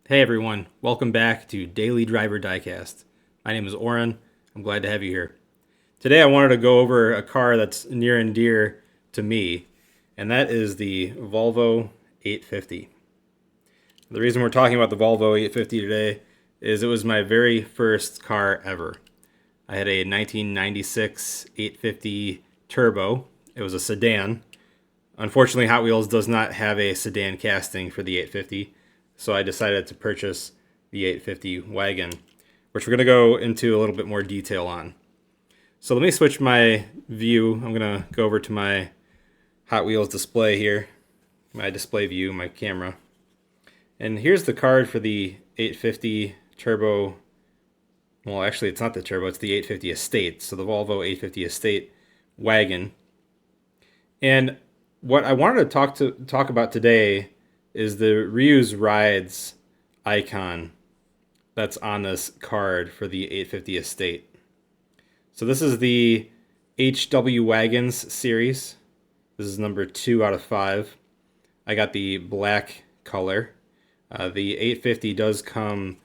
Hey everyone, welcome back to Daily Driver Diecast. My name is Oren. I'm glad to have you here. Today I wanted to go over a car that's near and dear to me, and that is the Volvo 850. The reason we're talking about the Volvo 850 today is it was my very first car ever. I had a 1996 850 Turbo. It was a sedan. Unfortunately, Hot Wheels does not have a sedan casting for the 850. So I decided to purchase the 850 wagon, which we're going to go into a little bit more detail on. So let me switch my view. I'm going to go over to my Hot Wheels display here, my display view, my camera. And here's the card for the 850 Turbo. Well, actually, it's not the Turbo, it's the 850 Estate. So the Volvo 850 Estate wagon. And what I wanted to talk about today is the Ryus Rides icon that's on this card for the 850 Estate. So this is the HW Wagons series. This is number 2 out of 5. I got the black color. The 850 does come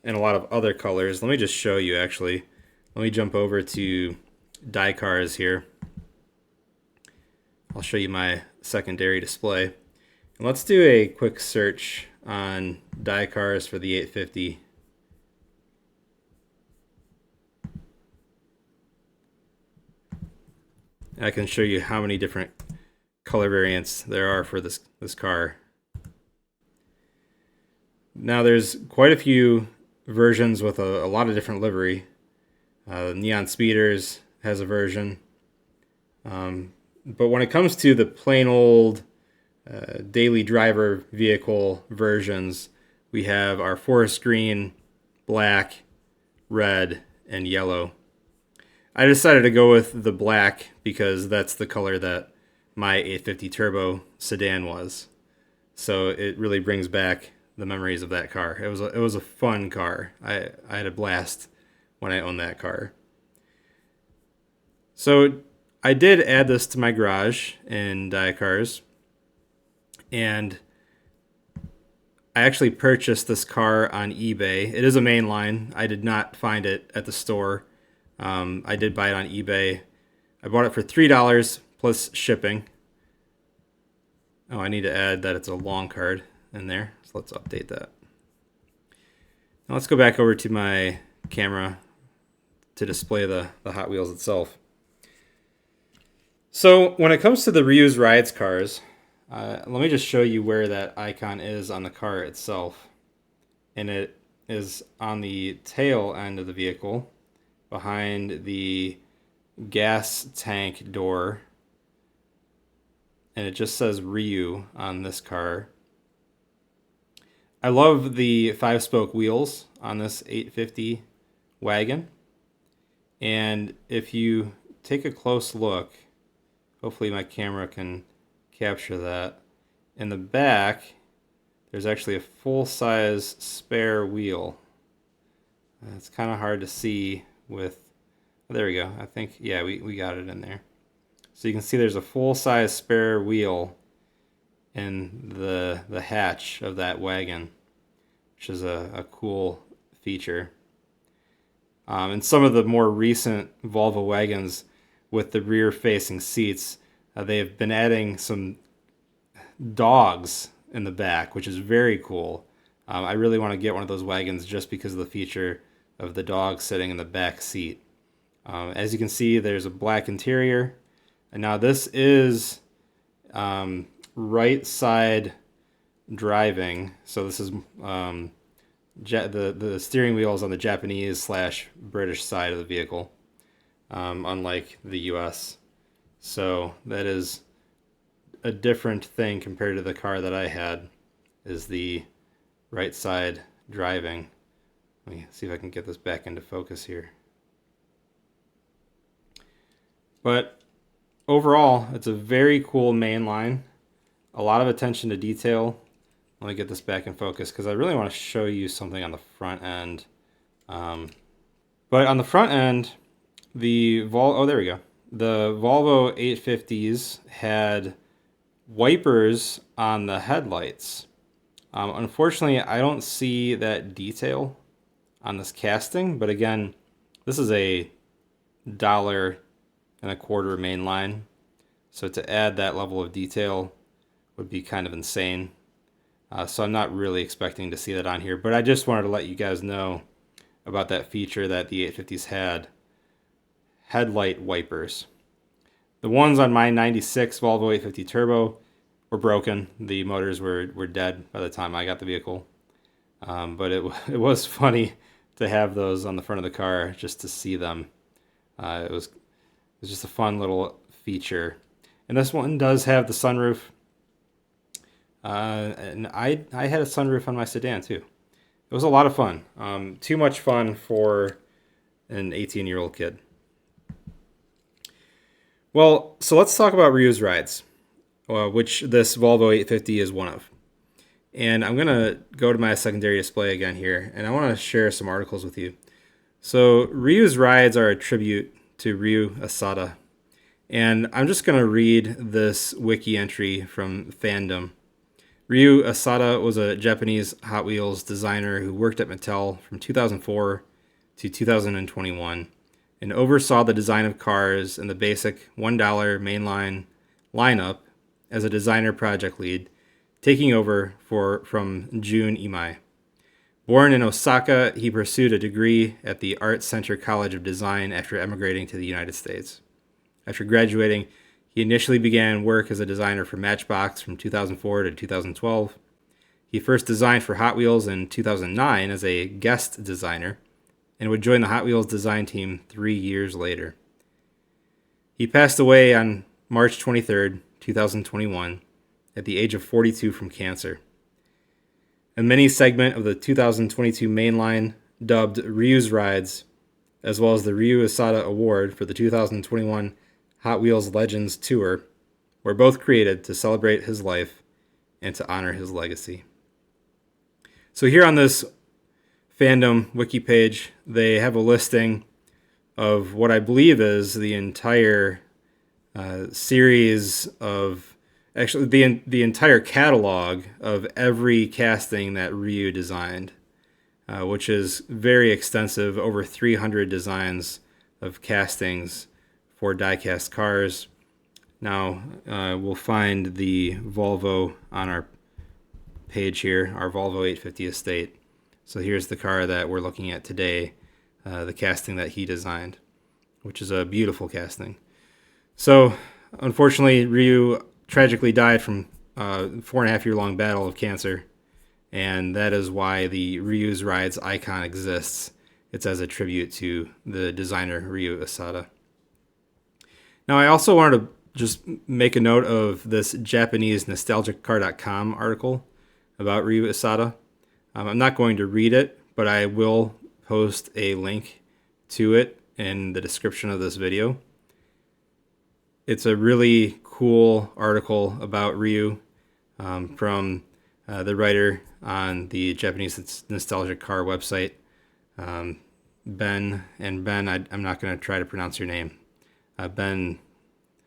in a lot of other colors. Let me just show you actually. Let me jump over to die cars here. I'll show you my secondary display. And let's do a quick search on die cars for the 850. I can show you how many different color variants there are for this car. Now there's quite a few versions with a lot of different livery. Neon Speeders has a version. But when it comes to the plain old Daily Driver vehicle versions, we have our forest green, black, red, and yellow. I decided to go with the black because that's the color that my 850 Turbo sedan was. So it really brings back the memories of that car. It was a fun car. I had a blast when I owned that car. So I did add this to my garage in die cars. And I actually purchased this car on eBay. It is a Mainline. I did not find it at the store. I did buy it on eBay. I bought it for $3 plus shipping. Oh, I need to add that it's a long card in there. So let's update that. Now let's go back over to my camera to display the Hot Wheels itself. So when it comes to the Ryus Rides cars, let me just show you where that icon is on the car itself. And it is on the tail end of the vehicle, behind the gas tank door. And it just says Ryu on this car. I love the 5-spoke wheels on this 850 wagon. And if you take a close look, hopefully my camera can capture that. In the back, there's actually a full-size spare wheel. It's kind of hard to see with... There we go. I think, yeah, we got it in there. So you can see there's a full-size spare wheel in the hatch of that wagon, which is a cool feature. And some of the more recent Volvo wagons with the rear-facing seats, they have been adding some dogs in the back, which is very cool. I really want to get one of those wagons just because of the feature of the dog sitting in the back seat. As you can see, there's a black interior. And now this is right side driving. So this is the steering wheel is on the Japanese/British side of the vehicle, unlike the US. So that is a different thing compared to the car that I had, is the right side driving. Let me see if I can get this back into focus here. But overall, it's a very cool Mainline. A lot of attention to detail. Let me get this back in focus because I really want to show you something on the front end. But on the front end, oh, there we go. The Volvo 850s had wipers on the headlights. Unfortunately, I don't see that detail on this casting, but again, this is a $1.25 mainline, so to add that level of detail would be kind of insane. So I'm not really expecting to see that on here, but I just wanted to let you guys know about that feature that the 850s had, headlight wipers. The ones on my 96 Volvo 850 Turbo were broken. The motors were dead by the time I got the vehicle. But it was funny to have those on the front of the car just to see them. It was just a fun little feature. And this one does have the sunroof. And I had a sunroof on my sedan too. It was a lot of fun. Too much fun for an 18-year-old kid. Well, so let's talk about Ryus Rides, which this Volvo 850 is one of. And I'm going to go to my secondary display again here, and I want to share some articles with you. So Ryus Rides are a tribute to Ryu Asada. And I'm just going to read this wiki entry from Fandom. Ryu Asada was a Japanese Hot Wheels designer who worked at Mattel from 2004 to 2021 and oversaw the design of cars in the basic $1 mainline lineup as a designer project lead, taking over from Jun Imai. Born in Osaka, he pursued a degree at the Art Center College of Design after emigrating to the United States. After graduating, he initially began work as a designer for Matchbox from 2004 to 2012. He first designed for Hot Wheels in 2009 as a guest designer and would join the Hot Wheels design team 3 years later. He passed away on March 23, 2021, at the age of 42 from cancer. A mini segment of the 2022 Mainline, dubbed Ryus Rides, as well as the Ryu Asada Award for the 2021 Hot Wheels Legends Tour, were both created to celebrate his life and to honor his legacy. So here on this Fandom wiki page, they have a listing of what I believe is the entire series of, actually the entire catalog of every casting that Ryu designed, which is very extensive, over 300 designs of castings for die-cast cars. Now we'll find the Volvo on our page here, our Volvo 850 Estate. So here's the car that we're looking at today, the casting that he designed, which is a beautiful casting. So unfortunately, Ryu tragically died from a 4.5-year long battle of cancer, and that is why the Ryus Rides icon exists. It's as a tribute to the designer Ryu Asada. Now, I also wanted to just make a note of this Japanese nostalgiccar.com article about Ryu Asada. I'm not going to read it, but I will post a link to it in the description of this video. It's a really cool article about Ryu from the writer on the Japanese Nostalgic Car website, Ben. And Ben, I'm not going to try to pronounce your name. Ben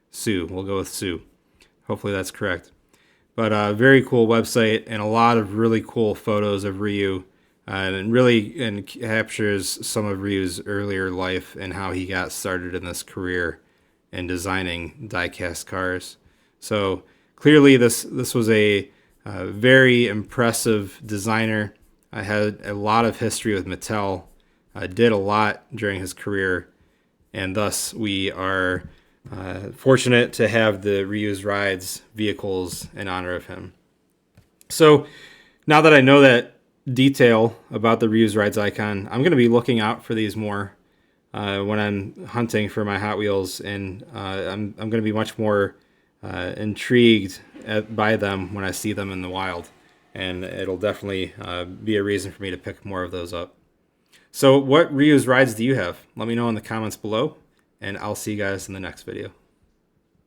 Sue. We'll go with Sue. Hopefully that's correct. But a very cool website and a lot of really cool photos of Ryu, and really captures some of Ryu's earlier life and how he got started in this career in designing die-cast cars. So clearly this was a very impressive designer. I had a lot of history with Mattel, did a lot during his career, and thus we are fortunate to have the Ryus Rides vehicles in honor of him. So now that I know that detail about the Ryus Rides icon, I'm going to be looking out for these more when I'm hunting for my Hot Wheels, and I'm going to be much more intrigued by them when I see them in the wild, and it'll definitely be a reason for me to pick more of those up. So what Ryus Rides do you have? Let me know in the comments below, and I'll see you guys in the next video.